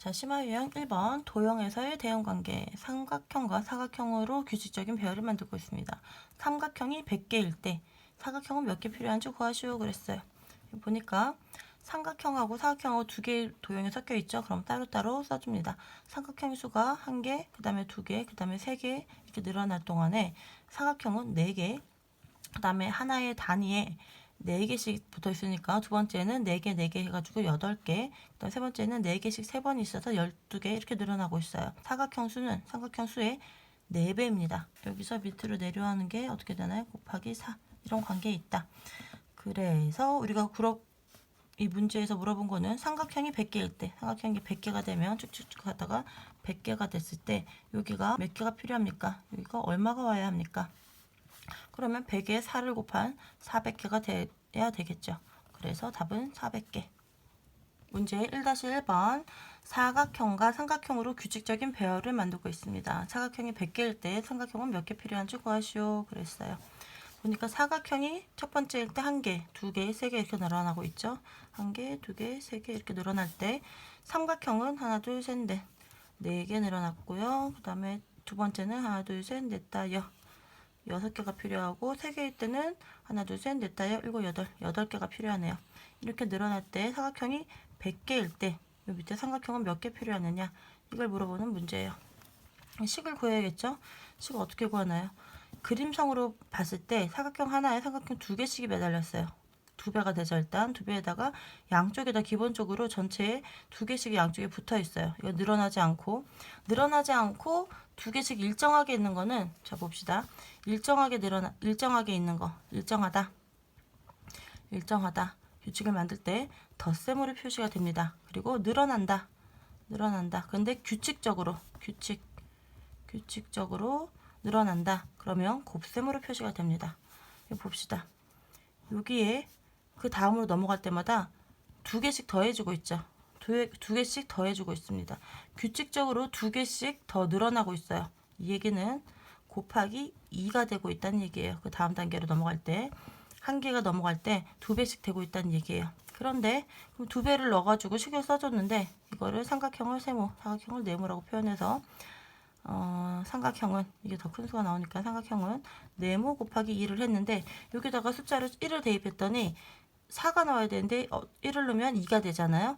자, 심화 유형 1번 도형에서의 대응관계 삼각형과 사각형으로 규칙적인 배열을 만들고 있습니다. 삼각형이 100개일 때 사각형은 몇 개 필요한지 구하시오 그랬어요. 보니까 삼각형하고 사각형하고 두 개의 도형이 섞여 있죠. 그럼 따로따로 써줍니다. 삼각형의 수가 1개, 그 다음에 2개, 그 다음에 3개 이렇게 늘어날 동안에 사각형은 4개, 그 다음에 하나의 단위에 4개씩 붙어 있으니까 두 번째는 4개, 4개 해가지고 8개, 그다음 세 번째는 4개씩 3번 있어서 12개 이렇게 늘어나고 있어요. 사각형 수는 삼각형 수의 4배입니다. 여기서 밑으로 내려가는 게 어떻게 되나요? 곱하기 4 이런 관계에 있다. 그래서 우리가 이 문제에서 물어본 거는 삼각형이 100개일 때, 삼각형이 100개가 되면 쭉쭉쭉 가다가 100개가 됐을 때 여기가 몇 개가 필요합니까? 여기가 얼마가 와야 합니까? 그러면 100에 4를 곱한 400개가 돼야 되겠죠. 그래서 답은 400개. 문제 1-1번 사각형과 삼각형으로 규칙적인 배열을 만들고 있습니다. 사각형이 100개일 때 삼각형은 몇 개 필요한지 구하시오 그랬어요. 보니까 사각형이 첫 번째일 때 1개, 2개, 3개 이렇게 늘어나고 있죠. 1개, 2개, 3개 이렇게 늘어날 때 삼각형은 하나, 둘, 셋, 넷, 4개 늘어났고요. 그 다음에 두 번째는 하나, 둘, 셋, 넷, 다, 6개가 필요하고 3개일 때는 하나, 둘, 셋, 넷, 다, 7, 8개가 필요하네요. 이렇게 늘어날 때 사각형이 100개일 때 이 밑에 삼각형은 몇 개 필요하느냐 이걸 물어보는 문제예요. 식을 구해야겠죠? 식을 어떻게 구하나요? 그림상으로 봤을 때 사각형 하나에 삼각형 2개씩이 매달렸어요. 2배가 되죠. 일단 2배에다가 양쪽에다 기본적으로 전체에 2개씩이 양쪽에 붙어 있어요. 이거 늘어나지 않고 2개씩 일정하게 있는 거는 자 봅시다. 일정하게 있는 거 일정하다. 규칙을 만들 때 덧셈으로 표시가 됩니다. 그리고 늘어난다. 근데 규칙적으로 늘어난다. 그러면 곱셈으로 표시가 됩니다. 이거 봅시다. 여기에 그 다음으로 넘어갈 때마다 2개씩 더해주고 있죠. 두 개씩 더해주고 있습니다. 규칙적으로 2개씩 더 늘어나고 있어요. 이 얘기는 곱하기 2가 되고 있다는 얘기예요. 그 다음 단계로 넘어갈 때 1개가 넘어갈 때 2배씩 되고 있다는 얘기예요. 그런데 그럼 2배를 넣어가지고 식을 써줬는데 이거를 삼각형을 세모, 사각형을 네모라고 표현해서 삼각형은 이게 더 큰 수가 나오니까 삼각형은 네모 곱하기 2를 했는데 여기다가 숫자를 1을 대입했더니 4가 나와야 되는데 1을 넣으면 2가 되잖아요.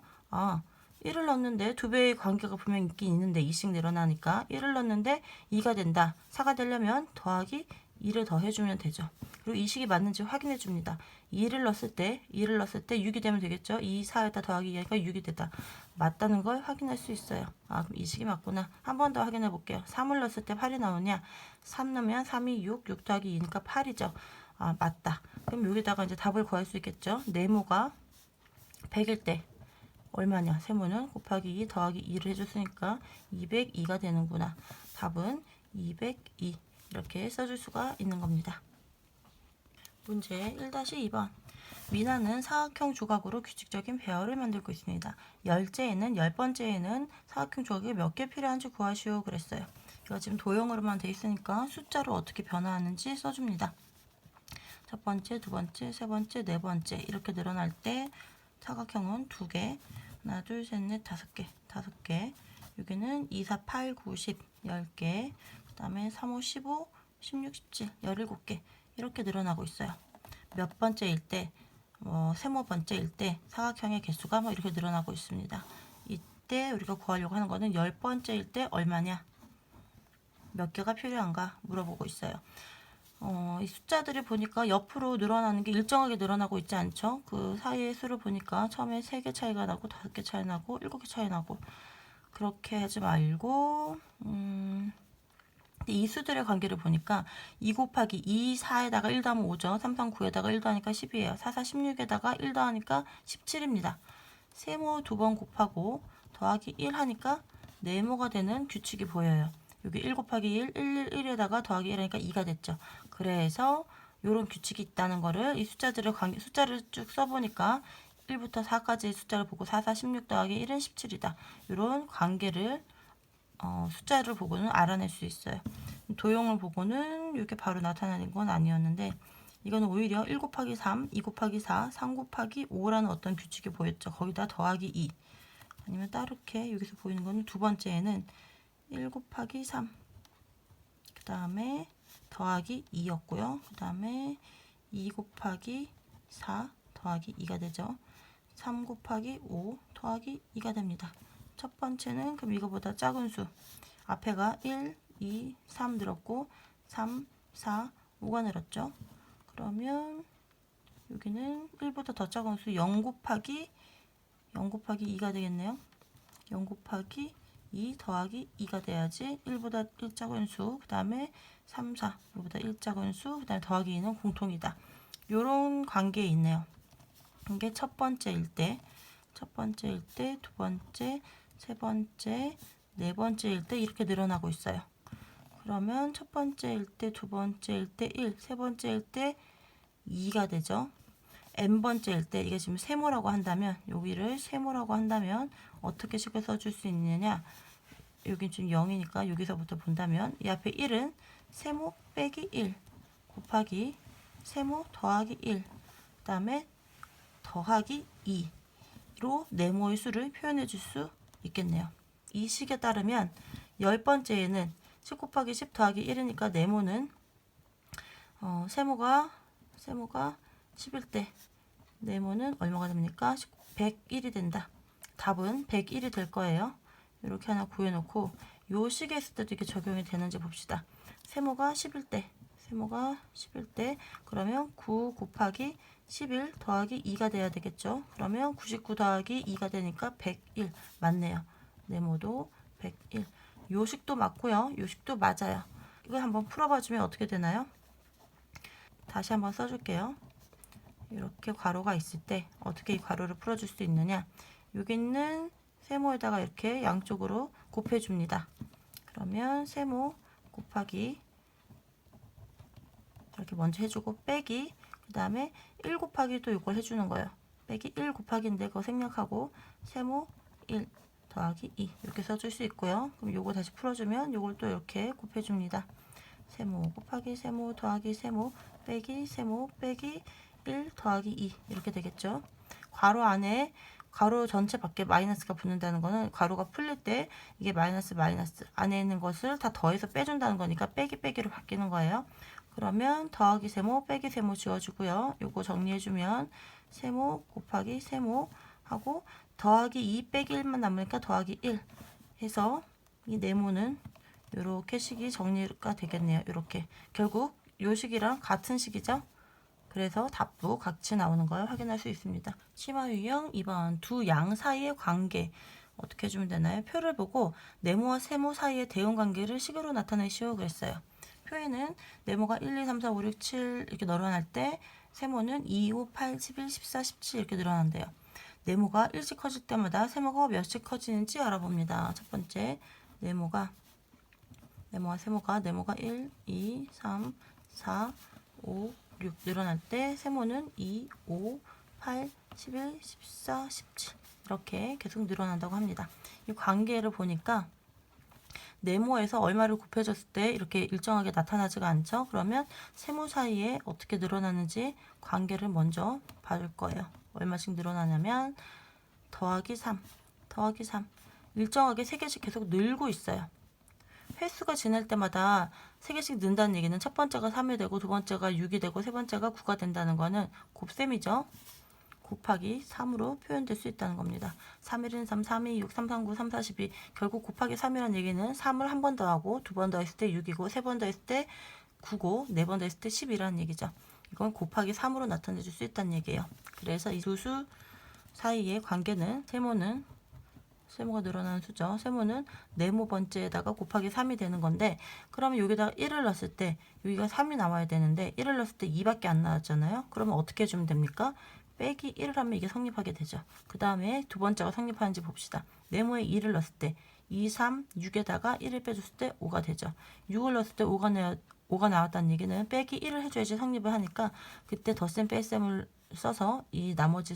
1을 넣는데 2배의 관계가 분명 있긴 있는데 2씩 늘어나니까 1을 넣는데 2가 된다. 4가 되려면 더하기 2를 더해주면 되죠. 그리고 이 식이 맞는지 확인해 줍니다. 2를 넣었을 때 6이 되면 되겠죠. 2, 4에다 더하기 2하니까 6이 되다. 맞다는 걸 확인할 수 있어요. 그럼 이 식이 맞구나. 한 번 더 확인해 볼게요. 3을 넣었을 때 8이 나오냐? 3 넣으면 3이 6 더하기 2니까 8이죠. 맞다. 그럼 여기다가 이제 답을 구할 수 있겠죠. 네모가 100일 때 얼마냐? 세모는 곱하기 2 더하기 2를 해줬으니까 202가 되는구나. 답은 202 이렇게 써줄 수가 있는 겁니다. 문제 1-2번 미나는 사각형 조각으로 규칙적인 배열을 만들고 있습니다. 열번째에는 사각형 조각이 몇 개 필요한지 구하시오 그랬어요. 이거 지금 도형으로만 돼 있으니까 숫자로 어떻게 변화하는지 써줍니다. 첫 번째, 두 번째, 세 번째, 네 번째 이렇게 늘어날 때 사각형은 2개, 하나, 둘, 셋, 넷, 5개, 여기는 2, 4, 8, 9, 10, 10개, 그 다음에 3, 5, 15, 16, 17, 17개 이렇게 늘어나고 있어요. 몇 번째일 때, 세모 번째일 때 사각형의 개수가 이렇게 늘어나고 있습니다. 이때 우리가 구하려고 하는 거는 10번째일 때 얼마냐? 몇 개가 필요한가 물어보고 있어요. 이 숫자들을 보니까 옆으로 늘어나는 게 일정하게 늘어나고 있지 않죠? 그 사이의 수를 보니까 처음에 3개 차이가 나고 5개 차이 나고 7개 차이 나고 그렇게 하지 말고 이 수들의 관계를 보니까 2 곱하기 2, 4에다가 1 더하면 5죠. 3, 3, 9에다가 1 더하니까 10이에요. 4, 4, 16에다가 1 더하니까 17입니다. 세모 2번 곱하고 더하기 1 하니까 네모가 되는 규칙이 보여요. 여기 1 곱하기 1, 1에다가 더하기 1 하니까 2가 됐죠. 그래서 이런 규칙이 있다는 거를 이 숫자를 쭉 써보니까 1부터 4까지의 숫자를 보고 4, 4, 16 더하기 1은 17이다. 이런 관계를 숫자를 보고는 알아낼 수 있어요. 도형을 보고는 이렇게 바로 나타나는 건 아니었는데 이거는 오히려 1 곱하기 3, 2 곱하기 4, 3 곱하기 5라는 어떤 규칙이 보였죠. 거기다 더하기 2 아니면 따르게 여기서 보이는 거는 두 번째에는 1 곱하기 3, 그 다음에 더하기 2였고요. 그 다음에 2 곱하기 4 더하기 2가 되죠. 3 곱하기 5 더하기 2가 됩니다. 첫 번째는 그럼 이거보다 작은 수, 앞에가 1, 2, 3 늘었고 3, 4, 5가 늘었죠. 그러면 여기는 1보다 더 작은 수 0 곱하기 2가 되겠네요. 0 곱하기 2 더하기 2가 돼야지 1보다 1 작은 수, 그 다음에 3, 4, 이보다 1 작은 수, 그 다음에 더하기 2는 공통이다. 요런 관계에 있네요. 이게 첫 번째일 때, 두 번째, 세 번째, 네 번째일 때 이렇게 늘어나고 있어요. 그러면 첫 번째일 때, 두 번째일 때 1, 세 번째일 때 2가 되죠. n번째일 때 이게 지금 세모라고 한다면, 여기를 세모라고 한다면 어떻게 식을 써줄 수 있느냐? 여기 지금 0이니까 여기서부터 본다면 이 앞에 1은 세모 빼기 1 곱하기 세모 더하기 1, 그 다음에 더하기 2로 네모의 수를 표현해 줄 수 있겠네요. 이 식에 따르면 10번째에는 10 곱하기 10 더하기 1이니까 네모는 세모가 10일 때 네모는 얼마가 됩니까? 101이 된다. 답은 101이 될 거예요. 이렇게 하나 구해놓고 요 식에 있을 때도 이게 적용이 되는지 봅시다. 세모가 10일 때 그러면 9 곱하기 11 더하기 2가 돼야 되겠죠. 그러면 99 더하기 2가 되니까 101 맞네요. 네모도 101. 요 식도 맞고요. 요 식도 맞아요. 이걸 한번 풀어봐 주면 어떻게 되나요? 다시 한번 써줄게요. 이렇게 괄호가 있을 때 어떻게 이 괄호를 풀어줄 수 있느냐? 여기 있는 세모에다가 이렇게 양쪽으로 곱해줍니다. 그러면 세모 곱하기 이렇게 먼저 해주고 빼기, 그 다음에 1 곱하기도 이걸 해주는 거예요. 빼기 1 곱하기인데 그거 생략하고 세모 1 더하기 2 이렇게 써줄 수 있고요. 그럼 요거 다시 풀어주면 요걸 또 이렇게 곱해줍니다. 세모 곱하기 세모 더하기 세모 빼기 세모 빼기 1 더하기 2 이렇게 되겠죠. 괄호 안에 괄호 전체 밖에 마이너스가 붙는다는 거는 괄호가 풀릴 때 이게 마이너스 안에 있는 것을 다 더해서 빼준다는 거니까 빼기 빼기로 바뀌는 거예요. 그러면 더하기 세모 빼기 세모 지워주고요. 요거 정리해주면 세모 곱하기 세모 하고 더하기 2 빼기 1만 남으니까 더하기 1 해서 이 네모는 이렇게 식이 정리가 되겠네요. 이렇게 결국 요 식이랑 같은 식이죠. 그래서 답도 같이 나오는 걸 확인할 수 있습니다. 치마 유형 2번 두 양 사이의 관계 어떻게 해주면 되나요? 표를 보고 네모와 세모 사이의 대응 관계를 식으로 나타내시오 그랬어요. 표에는 네모가 1, 2, 3, 4, 5, 6, 7 이렇게 늘어날 때 세모는 2, 5, 8, 11, 14, 17 이렇게 늘어난대요. 네모가 1씩 커질 때마다 세모가 몇씩 커지는지 알아봅니다. 첫 번째 네모가 1, 2, 3, 4, 5, 6 늘어날 때 세모는 2, 5, 8, 11, 14, 17 이렇게 계속 늘어난다고 합니다. 이 관계를 보니까 네모에서 얼마를 곱해줬을 때 이렇게 일정하게 나타나지가 않죠. 그러면 세모 사이에 어떻게 늘어나는지 관계를 먼저 봐줄 거예요. 얼마씩 늘어나냐면 더하기 3 일정하게 3개씩 계속 늘고 있어요. 횟수가 지날 때마다 3개씩 는다는 얘기는 첫 번째가 3이 되고 두 번째가 6이 되고 세 번째가 9가 된다는 거는 곱셈이죠. 곱하기 3으로 표현될 수 있다는 겁니다. 3, 1, 3, 3, 2, 6, 3, 3, 9, 3, 4, 12 결국 곱하기 3이라는 얘기는 3을 한 번 더하고 두 번 더했을 때 6이고 세 번 더했을 때 9고 네 번 더했을 때 10이라는 얘기죠. 이건 곱하기 3으로 나타내 줄 수 있다는 얘기예요. 그래서 이 두 수 사이의 관계는 세모가 늘어나는 수죠. 세모는 네모 번째에다가 곱하기 3이 되는 건데 그러면 여기다가 1을 넣었을 때 여기가 3이 나와야 되는데 1을 넣었을 때 2밖에 안 나왔잖아요. 그러면 어떻게 해주면 됩니까? 빼기 1을 하면 이게 성립하게 되죠. 그 다음에 두 번째가 성립하는지 봅시다. 네모에 2를 넣었을 때 2, 3, 6에다가 1을 빼줬을 때 5가 되죠. 6을 넣었을 때 5가 나왔다는 얘기는 빼기 1을 해줘야지 성립을 하니까 그때 덧셈 뺄셈을 써서 이 나머지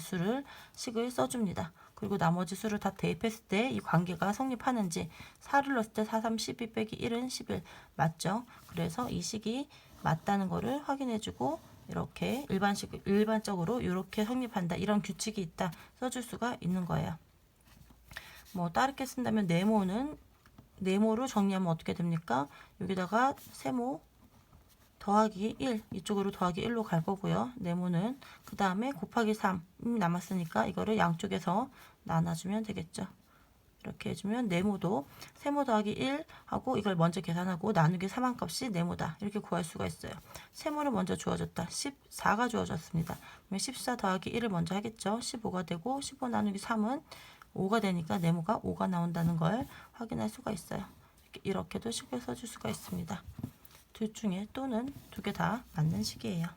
식을 써줍니다. 그리고 나머지 수를 다 대입했을 때 이 관계가 성립하는지 4를 넣었을 때 4, 3, 12 빼기 1은 11 맞죠? 그래서 이 식이 맞다는 거를 확인해주고 이렇게 일반적으로 이렇게 성립한다 이런 규칙이 있다 써줄 수가 있는 거예요. 뭐 다르게 쓴다면 네모로 정리하면 어떻게 됩니까? 여기다가 세모 더하기 1 이쪽으로 더하기 1로 갈 거고요. 네모는 그 다음에 곱하기 3 남았으니까 이거를 양쪽에서 나눠주면 되겠죠. 이렇게 해주면 네모도 세모 더하기 1 하고 이걸 먼저 계산하고 나누기 3한 값이 네모다. 이렇게 구할 수가 있어요. 세모를 먼저 주어졌다. 14가 주어졌습니다. 그러면 14 더하기 1을 먼저 하겠죠. 15가 되고 15 나누기 3은 5가 되니까 네모가 5가 나온다는 걸 확인할 수가 있어요. 이렇게도 식을 써줄 수가 있습니다. 둘 중에 또는 두 개 다 맞는 식이에요.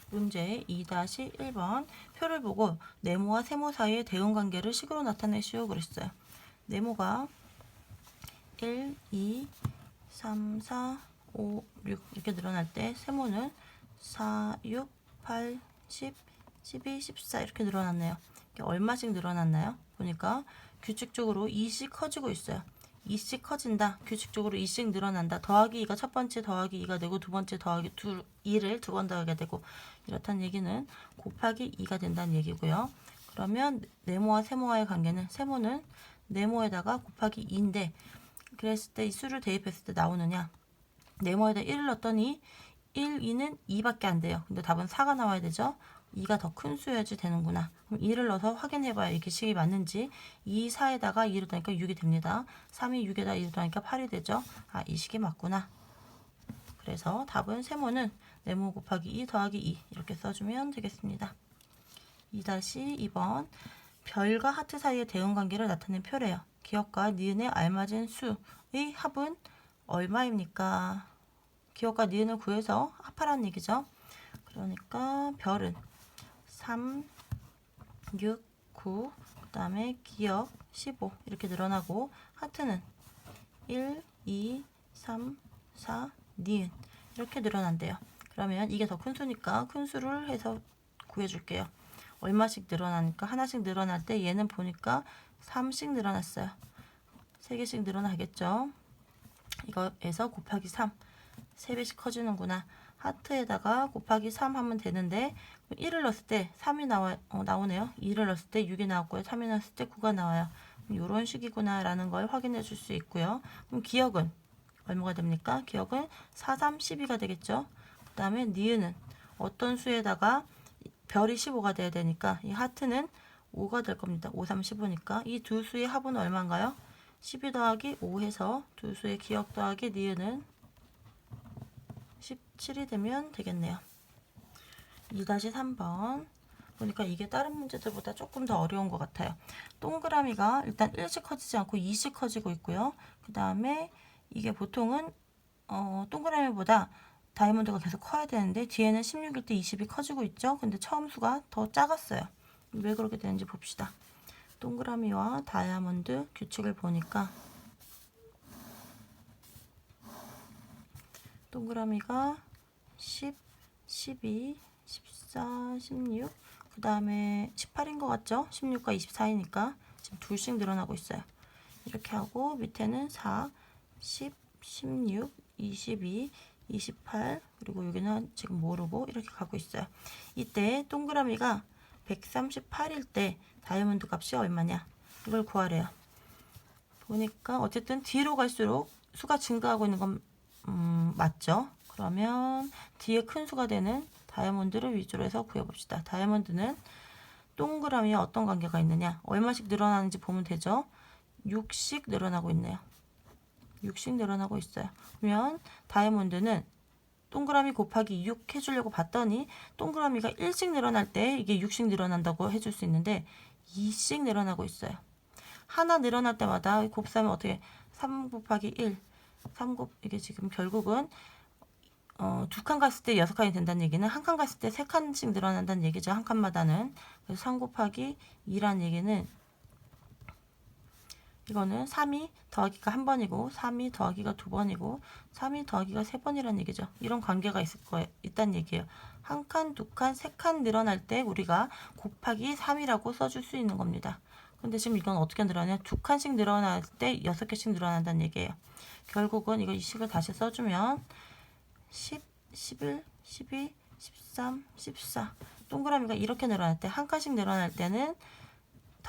문제 2-1번 표를 보고 네모와 세모 사이의 대응관계를 식으로 나타내시오 그랬어요. 네모가 1, 2, 3, 4, 5, 6 이렇게 늘어날 때 세모는 4, 6, 8, 10, 12, 14 이렇게 늘어났네요. 이게 얼마씩 늘어났나요? 보니까 규칙적으로 2씩 커지고 있어요. 2씩 커진다. 규칙적으로 2씩 늘어난다. 더하기 2가 첫 번째 더하기 2가 되고 두 번째 더하기 2를 두 번 더하게 되고 이렇다는 얘기는 곱하기 2가 된다는 얘기고요. 그러면 네모와 세모와의 관계는 세모는 네모에다가 곱하기 2인데 그랬을 때 이 수를 대입했을 때 나오느냐 네모에다 1을 넣었더니 1, 2는 2밖에 안 돼요. 근데 답은 4가 나와야 되죠. 2가 더 큰 수여야지 되는구나. 그럼 2를 넣어서 확인해봐요. 이게 식이 맞는지. 2, 4에다가 2를 더하니까 6이 됩니다. 3이 6에다 2를 더하니까 8이 되죠. 아, 이 식이 맞구나. 그래서 답은 세모는 네모 곱하기 2 더하기 2 이렇게 써주면 되겠습니다. 2-2번 별과 하트 사이의 대응관계를 나타낸 표래요. 기억과 니은의 알맞은 수의 합은 얼마입니까? 기억과 니은을 구해서 합하라는 얘기죠. 그러니까 별은 3, 6, 9, 그 다음에 기억 15 이렇게 늘어나고 하트는 1, 2, 3, 4, 니은 이렇게 늘어난대요. 그러면 이게 더 큰 수니까 큰 수를 해서 구해줄게요. 얼마씩 늘어나니까 하나씩 늘어날 때 얘는 보니까 3씩 늘어났어요. 3개씩 늘어나겠죠. 이거에서 곱하기 3 3배씩 커지는구나. 하트에다가 곱하기 3 하면 되는데 1을 넣었을 때 3이 나오네요. 2를 넣었을 때 6이 나왔고요. 3이 넣었을 때 9가 나와요. 이런 식이구나 라는 걸 확인해 줄 수 있고요. 그럼 기억은 얼마가 됩니까? 기억은 4, 3, 12가 되겠죠. 그 다음에 니은은 어떤 수에다가 별이 15가 돼야 되니까 이 하트는 5가 될 겁니다. 5, 3, 15니까 이 두 수의 합은 얼마인가요? 12 더하기 5 해서 두 수의 기억 더하기 니은은 17이 되면 되겠네요. 2-3번 보니까 이게 다른 문제들보다 조금 더 어려운 것 같아요. 동그라미가 일단 1씩 커지지 않고 2씩 커지고 있고요. 그 다음에 이게 보통은 동그라미보다 다이아몬드가 계속 커야 되는데 뒤에는 16일 때 20이 커지고 있죠. 근데 처음 수가 더 작았어요. 왜 그렇게 되는지 봅시다. 동그라미와 다이아몬드 규칙을 보니까 동그라미가 10, 12, 14, 16, 그 다음에 18인 것 같죠? 16과 24이니까 지금 둘씩 늘어나고 있어요. 이렇게 하고 밑에는 4, 10, 16, 22, 28 그리고 여기는 지금 모르고 이렇게 가고 있어요. 이때 동그라미가 138일 때 다이아몬드 값이 얼마냐 이걸 구하래요. 보니까 어쨌든 뒤로 갈수록 수가 증가하고 있는 건 맞죠? 그러면 뒤에 큰 수가 되는 다이아몬드를 위주로 해서 구해봅시다. 다이아몬드는 동그라미와 어떤 관계가 있느냐 얼마씩 늘어나는지 보면 되죠. 6씩 늘어나고 있네요. 6씩 늘어나고 있어요. 그러면 다이아몬드는 동그라미 곱하기 6 해주려고 봤더니 동그라미가 1씩 늘어날 때 이게 6씩 늘어난다고 해줄 수 있는데 2씩 늘어나고 있어요. 하나 늘어날 때마다 곱셈은 어떻게 3 곱하기 1 이게 지금 결국은 두 칸 갔을 때 6칸이 된다는 얘기는 한 칸 갔을 때 3칸씩 늘어난다는 얘기죠. 한 칸마다는. 그래서 3 곱하기 2라는 얘기는 이거는 3이 더하기가 한 번이고 3이 더하기가 두 번이고 3이 더하기가 세 번이라는 얘기죠. 이런 관계가 있다는 얘기예요. 한 칸, 두 칸, 세 칸 늘어날 때 우리가 곱하기 3이라고 써줄 수 있는 겁니다. 근데 지금 이건 어떻게 늘어나냐? 두 칸씩 늘어날 때 6개씩 늘어난다는 얘기예요. 결국은 이거 이 식을 다시 써주면 10, 11, 12, 13, 14 동그라미가 이렇게 늘어날 때 한 칸씩 늘어날 때는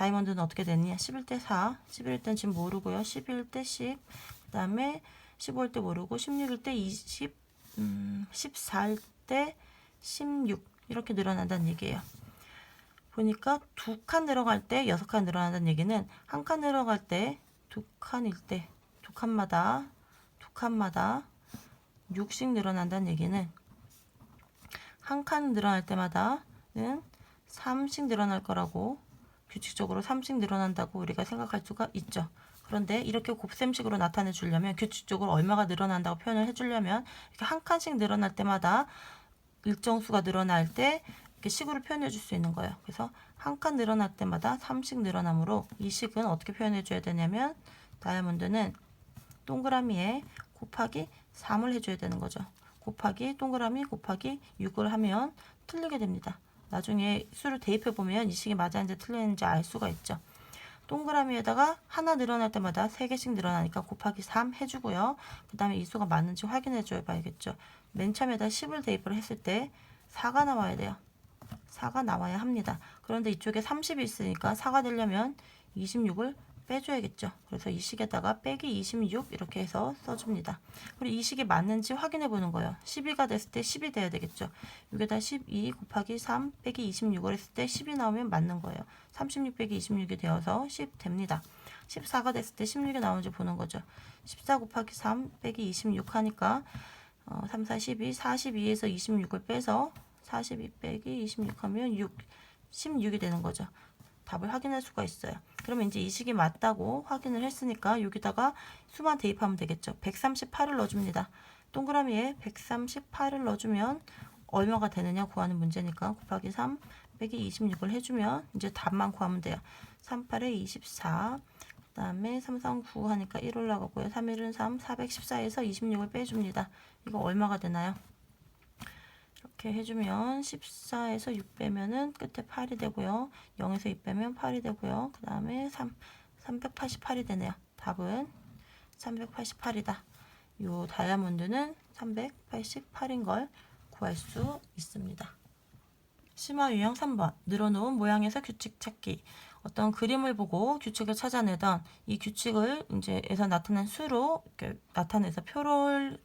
다이아몬드는 어떻게 됐냐? 11대 4, 11일 땐 지금 모르고요. 11일 때 10, 그 다음에 15일 때 모르고 16일 때 20, 14일 때 16 이렇게 늘어난다는 얘기예요. 보니까 2칸 늘어갈 때 6칸 늘어난다는 얘기는 한 칸 늘어갈 때 2칸일 때 2칸마다 6씩 늘어난다는 얘기는 한 칸 늘어날 때마다는 3씩 늘어날 거라고, 규칙적으로 3씩 늘어난다고 우리가 생각할 수가 있죠. 그런데 이렇게 곱셈식으로 나타내 주려면, 규칙적으로 얼마가 늘어난다고 표현을 해 주려면 이렇게 한 칸씩 늘어날 때마다 일정 수가 늘어날 때 이렇게 식으로 표현해 줄 수 있는 거예요. 그래서 한 칸 늘어날 때마다 3씩 늘어나므로 이 식은 어떻게 표현해 줘야 되냐면, 다이아몬드는 동그라미에 곱하기 3을 해줘야 되는 거죠. 곱하기 동그라미 곱하기 6을 하면 틀리게 됩니다. 나중에 수를 대입해 보면 이 식이 맞았는지 틀렸는지 알 수가 있죠. 동그라미에다가 하나 늘어날 때마다 3개씩 늘어나니까 곱하기 3 해주고요. 그 다음에 이 수가 맞는지 확인해 줘 봐야겠죠. 맨 처음에다 10을 대입을 했을 때 4가 나와야 돼요. 4가 나와야 합니다. 그런데 이쪽에 30이 있으니까 4가 되려면 26을 빼줘야겠죠. 그래서 이 식에다가 빼기 26 이렇게 해서 써줍니다. 그리고 이 식이 맞는지 확인해 보는 거예요. 12가 됐을 때 10이 돼야 되겠죠. 여기다 12 곱하기 3 빼기 26을 했을 때 10이 나오면 맞는 거예요. 36 빼기 26이 되어서 10 됩니다. 14가 됐을 때 16이 나오는지 보는 거죠. 14 곱하기 3 빼기 26 하니까 3, 4, 12, 42에서 26을 빼서 42 빼기 26 하면 6, 16이 되는 거죠. 답을 확인할 수가 있어요. 그러면 이제 이 식이 맞다고 확인을 했으니까 여기다가 수만 대입하면 되겠죠. 138을 넣어줍니다. 동그라미에 138을 넣어주면 얼마가 되느냐 구하는 문제니까 곱하기 3 빼기 26을 해주면 이제 답만 구하면 돼요. 38에 24, 그 다음에 3, 3, 9 하니까 1 올라가고요. 3, 1은 3, 414에서 26을 빼줍니다. 이거 얼마가 되나요? 이렇게 해주면 14에서 6 빼면은 끝에 8이 되고요. 0에서 2 빼면 8이 되고요. 그 다음에 388이 되네요. 답은 388이다. 요 다이아몬드는 388인 걸 구할 수 있습니다. 심화 유형 3번. 늘어놓은 모양에서 규칙 찾기. 어떤 그림을 보고 규칙을 찾아내던 이 규칙을 이제 에서 나타난 수로 이렇게 나타내서 표를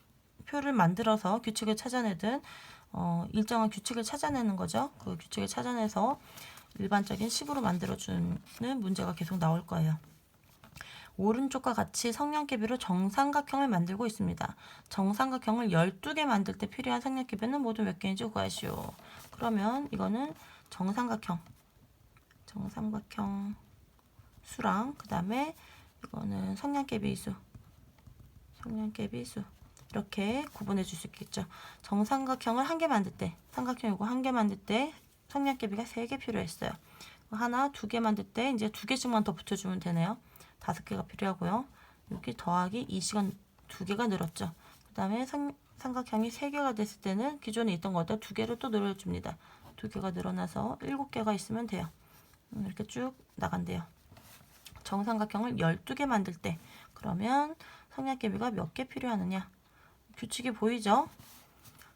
만들어서 규칙을 찾아내든 일정한 규칙을 찾아내는 거죠. 그 규칙을 찾아내서 일반적인 식으로 만들어주는 문제가 계속 나올 거예요. 오른쪽과 같이 성냥개비로 정삼각형을 만들고 있습니다. 정삼각형을 12개 만들 때 필요한 성냥개비는 모두 몇 개인지 구하시오. 그러면 이거는 정삼각형 수랑 그 다음에 이거는 성냥개비 수 이렇게 구분해 줄 수 있겠죠. 정삼각형을 한 개 만들 때, 삼각형 이거 한 개 만들 때 성냥개비가 3개 필요했어요. 하나, 2개 만들 때 이제 2개씩만 더 붙여주면 되네요. 5개가 필요하고요. 여기 더하기 2시간 2개가 늘었죠. 그 다음에 삼각형이 3개가 됐을 때는 기존에 있던 것보다 2개를 또 늘어줍니다. 2개가 늘어나서 7개가 있으면 돼요. 이렇게 쭉 나간대요. 정삼각형을 12개 만들 때 그러면 성냥개비가 몇 개 필요하느냐? 규칙이 보이죠?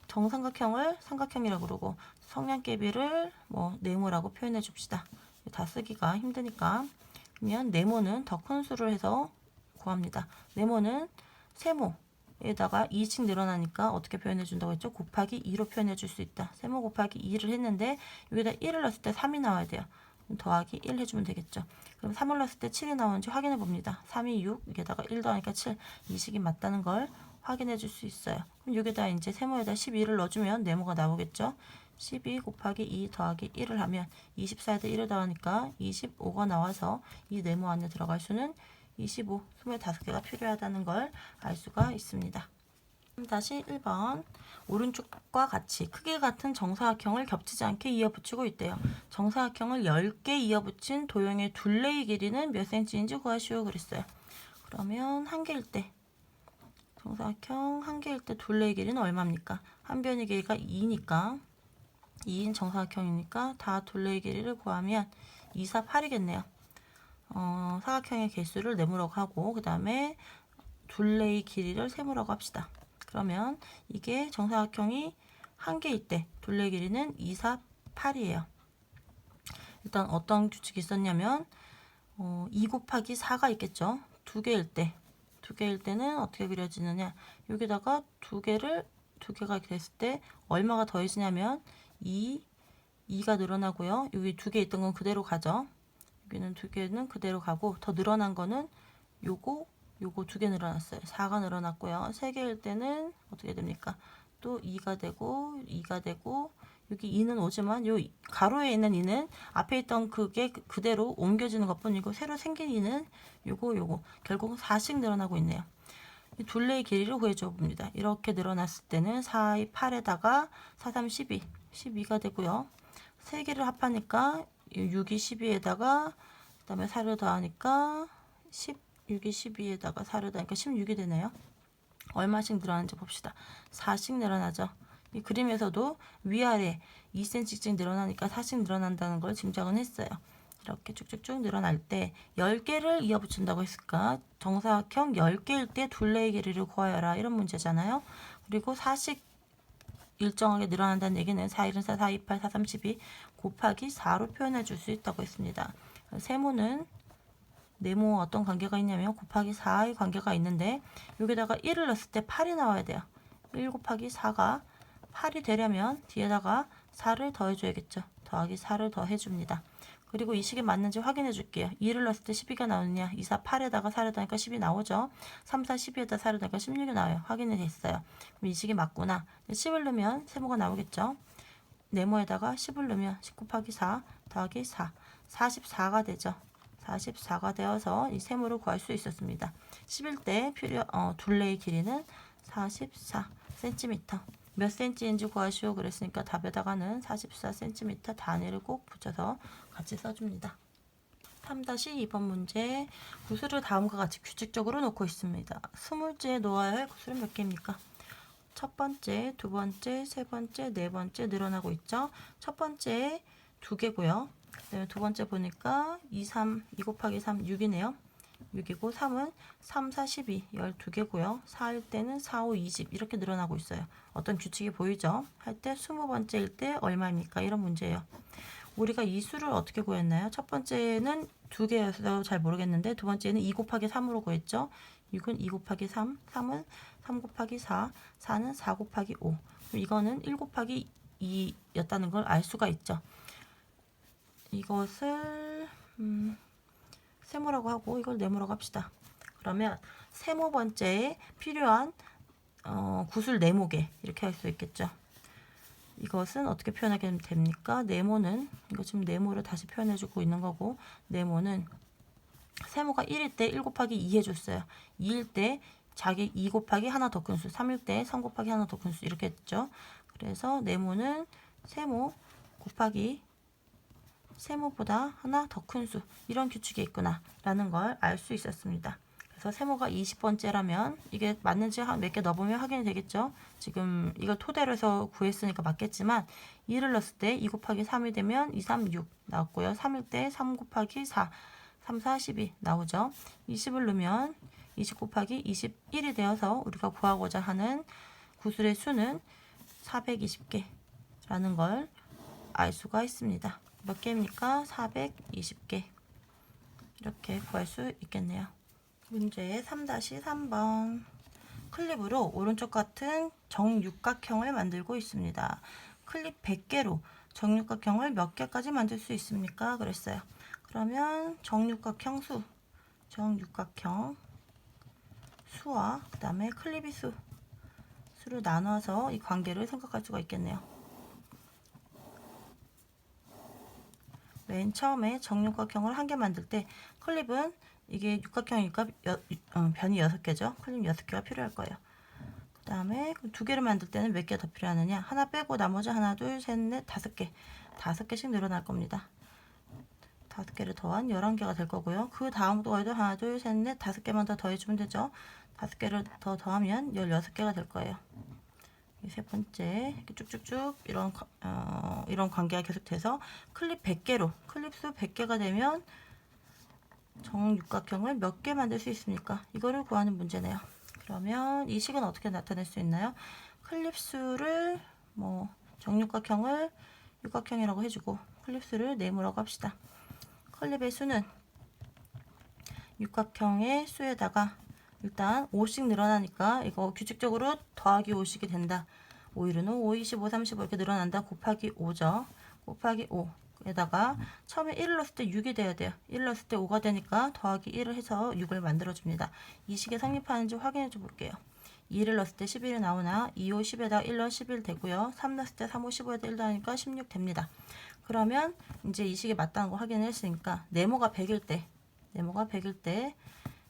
정삼각형을 삼각형이라고 그러고 성냥개비를 뭐 네모라고 표현해 줍시다. 다 쓰기가 힘드니까. 그러면 네모는 더 큰 수를 해서 구합니다. 네모는 세모에다가 2씩 늘어나니까 어떻게 표현해 준다고 했죠? 곱하기 2로 표현해 줄 수 있다. 세모 곱하기 2를 했는데 여기다 1을 넣었을 때 3이 나와야 돼요. 더하기 1 해주면 되겠죠. 그럼 3을 넣었을 때 7이 나오는지 확인해 봅니다. 3이 6, 여기다가 1 더하니까 7, 이 식이 맞다는 걸 확인해 줄 수 있어요. 그럼 여기다 이제 세모에다 12를 넣어주면 네모가 나오겠죠. 12 곱하기 2 더하기 1을 하면 24에다 1을 더하니까 25가 나와서 이 네모 안에 들어갈 수는 25, 25개가 필요하다는 걸 알 수가 있습니다. 다시 1번. 오른쪽과 같이 크기 같은 정사각형을 겹치지 않게 이어붙이고 있대요. 정사각형을 10개 이어붙인 도형의 둘레의 길이는 몇 cm인지 구하시오 그랬어요. 그러면 한 개일 때 정사각형 한 개일 때 둘레의 길이는 얼마입니까? 한 변의 길이가 2니까 2인 정사각형이니까 다 둘레의 길이를 구하면 2, 4, 8이겠네요. 사각형의 개수를 네모라고 하고 그 다음에 둘레의 길이를 세모라고 합시다. 그러면 이게 정사각형이 한 개일 때 둘레의 길이는 2, 4, 8이에요. 일단 어떤 규칙이 있었냐면 2 곱하기 4가 있겠죠. 두 개일 때는 어떻게 그려지느냐. 여기다가 두 개가 이렇게 됐을 때 얼마가 더해지냐면 2가 늘어나고요. 여기 두 개 있던 건 그대로 가죠. 여기는 두 개는 그대로 가고 더 늘어난 거는 요거 두 개 늘어났어요. 4가 늘어났고요. 세 개일 때는 어떻게 됩니까? 또 2가 되고 여기 2는 오지만 요 가로에 있는 2는 앞에 있던 그게 그대로 옮겨지는 것뿐이고 새로 생긴 2는 요거 결국 4씩 늘어나고 있네요. 이 둘레의 길이를 구해줘 봅니다. 이렇게 늘어났을 때는 4, 2, 8에다가 4, 3, 12, 12가 되고요. 세 개를 합하니까 6이 12에다가 그 다음에 4를 더하니까 6이 12에다가 4를 더하니까 16이 되네요. 얼마씩 늘어나는지 봅시다. 4씩 늘어나죠. 이 그림에서도 위아래 2cm씩 늘어나니까 4씩 늘어난다는 걸 짐작은 했어요. 이렇게 쭉쭉쭉 늘어날 때 10개를 이어붙인다고 했을까? 정사각형 10개일 때 둘레의 길이를 구하여라. 이런 문제잖아요. 그리고 4씩 일정하게 늘어난다는 얘기는 4, 1은 4, 4, 2, 8, 4, 3, 12 곱하기 4로 표현해 줄 수 있다고 했습니다. 세모는 네모 어떤 관계가 있냐면 곱하기 4의 관계가 있는데 여기다가 1을 넣었을 때 8이 나와야 돼요. 1 곱하기 4가 8이 되려면 뒤에다가 4를 더해줘야겠죠. 더하기 4를 더해줍니다. 그리고 이 식이 맞는지 확인해 줄게요. 2를 넣었을 때 12가 나오느냐. 2, 4, 8에다가 4를 더하니까 10이 나오죠. 3, 4, 12에다 4를 더하니까 16이 나와요. 확인이 됐어요. 그럼 이 식이 맞구나. 10을 넣으면 세모가 나오겠죠. 네모에다가 10을 넣으면 10 곱하기 4 더하기 4. 44가 되죠. 44가 되어서 이 세모를 구할 수 있었습니다. 11대 둘레의 길이는 44cm. 몇 cm인지 구하시오 그랬으니까 답에다가는 44cm 단위를 꼭 붙여서 같이 써줍니다. 3-2번 문제 구슬을 다음과 같이 규칙적으로 놓고 있습니다. 20개에 놓아야 할 구슬은 몇 개입니까? 첫 번째, 두 번째, 세 번째, 네 번째 늘어나고 있죠. 첫 번째 2개고요. 그다음에 두 번째 보니까 2 곱하기 3, 6이네요. 6이고 3은 3, 4, 12, 12개고요. 4일 때는 4, 5, 20 이렇게 늘어나고 있어요. 어떤 규칙이 보이죠? 할 때 20번째일 때 얼마입니까? 이런 문제예요. 우리가 이 수를 어떻게 구했나요? 첫 번째는 2개여서 잘 모르겠는데 두 번째는 2 곱하기 3으로 구했죠. 6은 2 곱하기 3, 3은 3 곱하기 4, 4는 4 곱하기 5. 이거는 1 곱하기 2였다는 걸 알 수가 있죠. 이것을 세모라고 하고 이걸 네모라고 합시다. 그러면 세모 번째에 필요한 구슬 네모개 이렇게 할 수 있겠죠. 이것은 어떻게 표현하게 됩니까? 네모는 이거 지금 네모를 다시 표현해주고 있는 거고 네모는 세모가 1일 때 1 곱하기 2 해줬어요. 2일 때 자기 2 곱하기 하나 더 큰 수, 3일 때 3 곱하기 하나 더 큰 수 이렇게 했죠. 그래서 네모는 세모 곱하기 세모보다 하나 더 큰 수 이런 규칙이 있구나 라는 걸 알 수 있었습니다. 그래서 세모가 20번째라면 이게 맞는지 몇 개 넣어보면 확인이 되겠죠. 지금 이걸 토대로 해서 구했으니까 맞겠지만 2를 넣었을 때 2 곱하기 3이 되면 2, 3, 6 나왔고요. 3일 때 3 곱하기 4, 3, 4, 12 나오죠. 20을 넣으면 20 곱하기 21이 되어서 우리가 구하고자 하는 구슬의 수는 420개라는 걸 알 수가 있습니다. 몇 개입니까? 420개. 이렇게 구할 수 있겠네요. 문제 3-3번. 클립으로 오른쪽 같은 정육각형을 만들고 있습니다. 클립 100개로 정육각형을 몇 개까지 만들 수 있습니까? 그랬어요. 그러면 정육각형 수와 그 다음에 클립의 수를 나눠서 이 관계를 생각할 수가 있겠네요. 맨 처음에 정육각형을 한 개 만들 때 클립은 이게 육각형이니까 변이 6개죠. 클립 6개가 필요할 거예요. 그 다음에 2개를 만들 때는 몇 개 더 필요하느냐? 하나 빼고 나머지 하나, 둘, 셋, 넷, 5개. 5개씩 늘어날 겁니다. 5개를 더한 11개가 될 거고요. 그 다음 또에도 하나, 둘, 셋, 넷, 5개만 더 더해주면 되죠. 5개를 더 더하면 16개가 될 거예요. 세 번째 이렇게 쭉쭉쭉 이런 관계가 계속돼서 클립 100개로 클립 수 100개가 되면 정육각형을 몇 개 만들 수 있습니까? 이거를 구하는 문제네요. 그러면 이 식은 어떻게 나타낼 수 있나요? 클립 수를 정육각형을 육각형이라고 해주고 클립 수를 네모라고 합시다. 클립의 수는 육각형의 수에다가 일단 5씩 늘어나니까 이거 규칙적으로 더하기 5씩이 된다. 5 1은 5, 5, 25, 35 이렇게 늘어난다. 곱하기 5죠. 곱하기 5에다가 처음에 1을 넣었을 때 6이 돼야 돼요. 1을 넣었을 때 5가 되니까 더하기 1을 해서 6을 만들어줍니다. 이 식이 성립하는지 확인해 줘 볼게요. 2를 넣었을 때 11이 나오나 2, 5, 10에다가 1 넣으면 11 되고요. 3 넣었을 때 3, 5, 15에다 1 더하니까 16 됩니다. 그러면 이제 이 식이 맞다는 거 확인을 했으니까 네모가 100일 때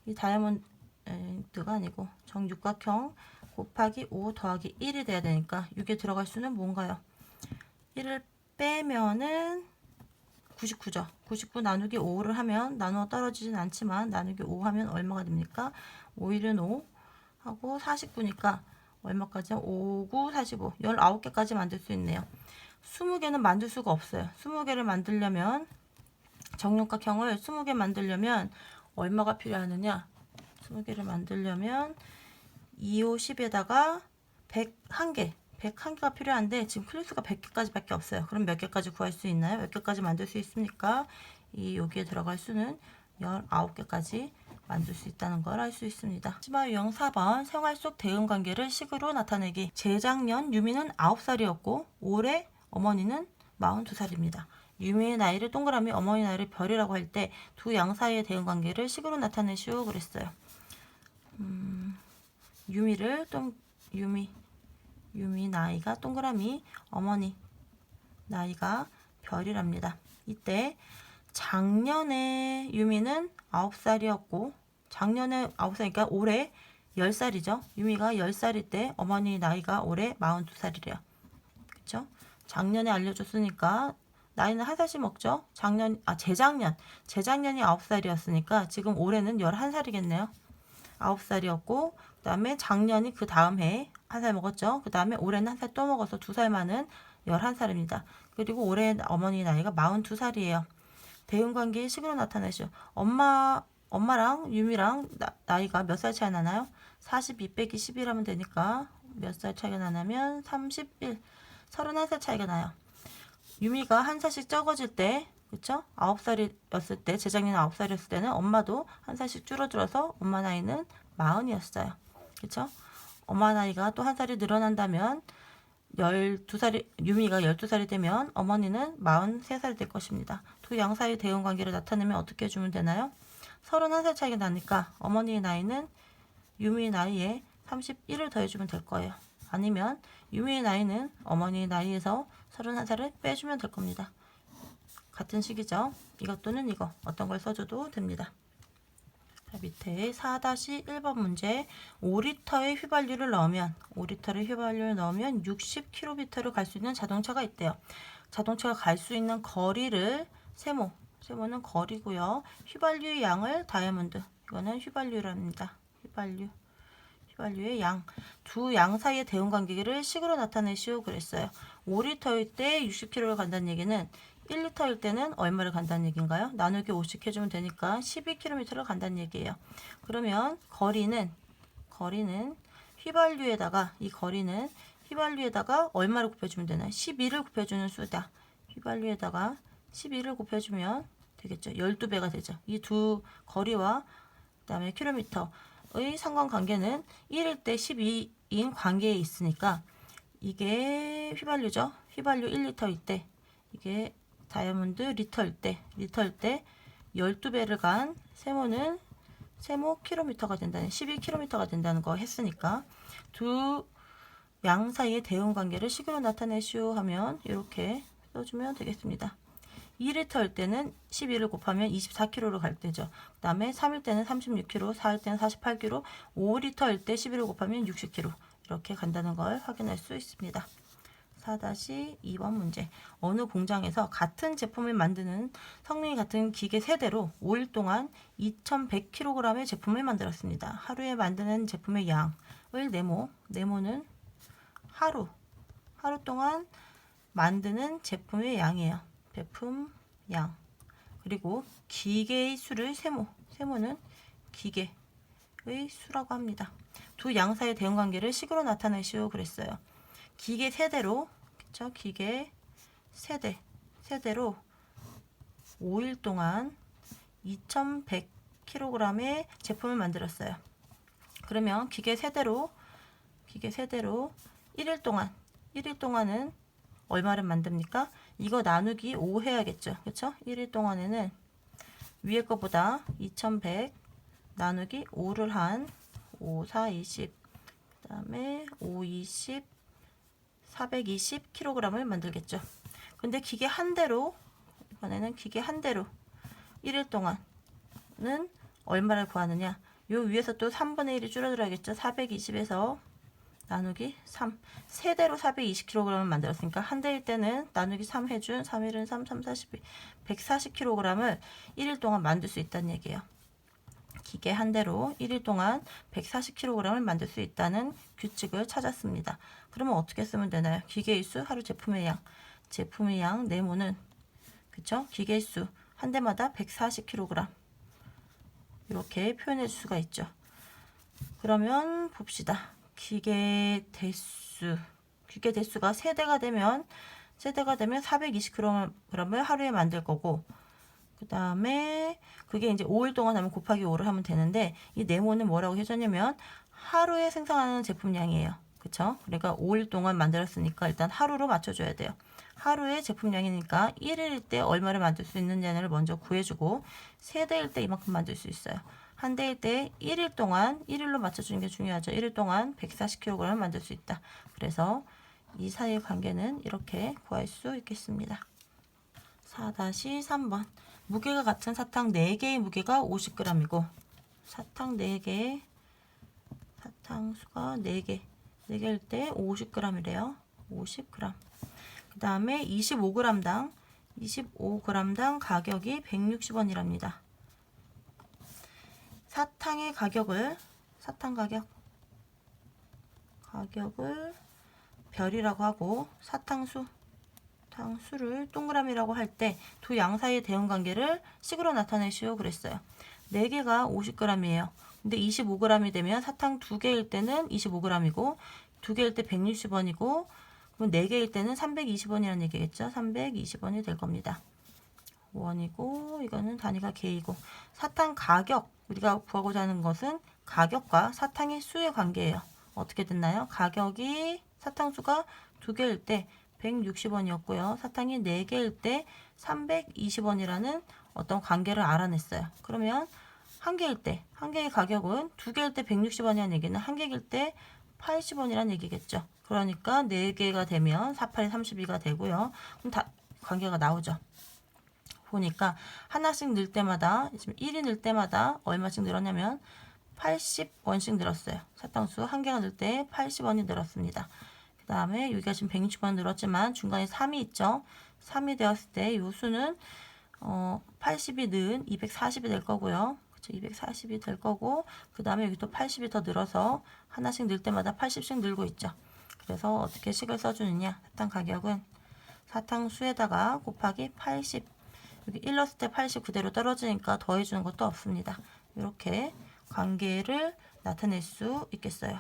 이 다이아몬드가 아니고 정육각형 곱하기 5 더하기 1이 돼야 되니까 6에 들어갈 수는 뭔가요? 1을 빼면은 99죠. 99 나누기 5를 하면 나누어 떨어지진 않지만 나누기 5 하면 얼마가 됩니까? 5 1은 5 하고 49니까 얼마까지? 5, 9, 45 19개까지 만들 수 있네요. 20개는 만들 수가 없어요. 20개를 만들려면 정육각형을 20개 만들려면 얼마가 필요하느냐? 20개를 만들려면 2, 5, 10에다가 101개 101개가 필요한데 지금 클릭수가 100개까지 밖에 없어요. 그럼 몇 개까지 구할 수 있나요? 몇 개까지 만들 수 있습니까? 여기에 들어갈 수는 19개까지 만들 수 있다는 걸 알 수 있습니다. 마지막 유형 4번 생활 속 대응관계를 식으로 나타내기. 재작년 유미는 9살이었고 올해 어머니는 42살입니다. 유미의 나이를 동그라미 어머니 나이를 별이라고 할 때 두 양 사이의 대응관계를 식으로 나타내시오 그랬어요. 유미 나이가 동그라미 어머니 나이가 별이랍니다. 이때 작년에 유미는 9살이었고 작년에 9살이니까 올해 10살이죠. 유미가 10살일 때 어머니 나이가 올해 42살이래요. 그쵸? 작년에 알려줬으니까 나이는 한 살씩 먹죠. 재작년이 9살이었으니까 지금 올해는 11살이겠네요. 9살이었고 그 다음에 작년이 그 다음 해에 한 살 먹었죠. 그 다음에 올해는 한 살 또 먹어서 2살 많은 11살입니다. 그리고 올해 어머니 나이가 42살이에요. 대응관계의 식으로 나타내시오. 엄마랑 유미랑 나이가 몇 살 차이 나나요? 42 빼기 11 하면 되니까 몇 살 차이가 나냐면 31, 31살 차이가 나요. 유미가 한 살씩 적어질 때, 그쵸? 9살이었을 때, 재작년 9살이었을 때는 엄마도 한 살씩 줄어들어서 엄마 나이는 40이었어요. 그쵸? 엄마 나이가 또 한 살이 늘어난다면 12살이, 유미가 12살이 되면 어머니는 43살이 될 것입니다. 두 양 사이의 대응 관계를 나타내면 어떻게 해주면 되나요? 31살 차이가 나니까 어머니의 나이는 유미의 나이에 31을 더해주면 될 거예요. 아니면 유미의 나이는 어머니의 나이에서 31살을 빼주면 될 겁니다. 같은 식이죠. 이것 또는 이거 어떤 걸 써줘도 됩니다. 자, 밑에 4-1번 문제 5리터의 휘발유를 넣으면 60km를 갈 수 있는 자동차가 있대요. 자동차가 갈 수 있는 거리를 세모는 거리고요. 휘발유의 양을 다이아몬드, 이거는 휘발유랍니다. 휘발유의 양, 두 양 사이의 대응 관계를 식으로 나타내시오 그랬어요. 5리터일 때 60km를 간다는 얘기는 1리터일 때는 얼마를 간다는 얘기인가요? 나누기 5씩 해주면 되니까 12km를 간다는 얘기예요. 그러면 거리는 휘발유에다가 얼마를 곱해주면 되나요? 12를 곱해주는 수다. 휘발유에다가 12를 곱해주면 되겠죠. 12배가 되죠. 이 두 거리와 그다음에 킬로미터의 상관관계는 1일 때 12인 관계에 있으니까 이게 휘발유죠. 휘발유 1리터일 때 이게 다이아몬드 리터일 때 12배를 간 세모 킬로미터가 된다는 12km가 된다는 거 했으니까 두 양 사이의 대응 관계를 식으로 나타내시오 하면 이렇게 써주면 되겠습니다. 2리터일 때는 12를 곱하면 24km로 갈 때죠. 그 다음에 3일 때는 36km, 4일 때는 48km, 5리터일 때 11을 곱하면 60km 이렇게 간다는 걸 확인할 수 있습니다. 4-2번 문제. 어느 공장에서 같은 제품을 만드는 성능이 같은 기계 세대로 5일 동안 2100kg의 제품을 만들었습니다. 하루에 만드는 제품의 양을 네모는 하루 동안 만드는 제품의 양이에요. 제품 양. 그리고 기계의 수를 세모는 기계의 수라고 합니다. 두 양 사이의 대응 관계를 식으로 나타내시오 그랬어요. 기계 세대로, 그쵸? 기계 세대로 5일 동안 kg의 제품을 만들었어요. 그러면 기계 세대로 1일 동안은 얼마를 만듭니까? 이거 나누기 5 해야겠죠. 그쵸? 1일 동안에는 위에 거보다 2100 나누기 5를 한 5, 4, 20 그 다음에 5, 20 420kg을 만들겠죠. 근데 기계 한 대로 이번에는 기계 한 대로 1일 동안은 얼마를 구하느냐? 요 위에서 또 3분의 1이 줄어들어야겠죠. 420에서 나누기 3 세대로 420kg을 만들었으니까 한 대일 때는 나누기 3 해준 3일은 3, 3, 42 140kg을 1일 동안 만들 수 있다는 얘기예요. 기계 한 대로 1일 동안 140kg을 만들 수 있다는 규칙을 찾았습니다. 그러면 어떻게 쓰면 되나요? 기계의 수, 하루 제품의 양, 네모는 그쵸? 기계의 수 한 대마다 140kg 이렇게 표현할 수가 있죠. 그러면 봅시다. 기계 대수가 세대가 되면 420kg을 하루에 만들 거고, 그 다음에 그게 이제 5일 동안 하면 곱하기 5를 하면 되는데, 이 네모는 뭐라고 해줬냐면 하루에 생성하는 제품량이에요. 그쵸? 그러니까 5일 동안 만들었으니까 일단 하루로 맞춰줘야 돼요. 하루의 제품량이니까 1일일 때 얼마를 만들 수 있느냐를 먼저 구해주고, 세대일 때 이만큼 만들 수 있어요. 한 대일 때 1일 동안 1일로 맞춰주는 게 중요하죠. 1일 동안 140kg 만들 수 있다. 그래서 이 사이의 관계는 이렇게 구할 수 있겠습니다. 4-3번 무게가 같은 사탕 4개의 무게가 50g이고 사탕 4개 사탕수가 4개일 때 50g이래요. 50g. 그 다음에 25g당 가격이 160원이랍니다. 사탕의 가격을 별이라고 하고 사탕수를 동그라미라고 할 때 두 양 사이의 대응관계를 식으로 나타내시오 그랬어요. 4개가 50g이에요. 근데 25g이 되면 사탕 2개일 때는 25g이고 2개일 때 160원이고 그럼 4개일 때는 320원이라는 얘기겠죠. 320원이 될 겁니다. 원이고 이거는 단위가 개이고 사탕 가격 우리가 구하고자 하는 것은 가격과 사탕의 수의 관계예요. 어떻게 됐나요? 가격이 사탕수가 2개일 때 160원이었고요. 사탕이 4개일 때 320원이라는 어떤 관계를 알아냈어요. 그러면 한 개의 가격은 2개일 때 160원이라는 얘기는 한 개일 때 80원이라는 얘기겠죠. 그러니까 4개가 되면 48이 32가 되고요. 그럼 다 관계가 나오죠. 보니까 하나씩 늘 때마다 지금 1이 늘 때마다 얼마씩 늘었냐면 80원씩 늘었어요. 사탕수 한 개가 늘 때 80원이 늘었습니다. 그 다음에 여기가 지금 160원 늘었지만 중간에 3이 있죠. 3이 되었을 때 이 수는 80이 는 240이 될 거고요. 그쵸? 240이 될 거고 그 다음에 여기 또 80이 더 늘어서 하나씩 늘 때마다 80씩 늘고 있죠. 그래서 어떻게 식을 써주느냐. 사탕 가격은 사탕수에다가 곱하기 80 여기 1 넣었을 때 80 그대로 떨어지니까 더해주는 것도 없습니다. 이렇게 관계를 나타낼 수 있겠어요.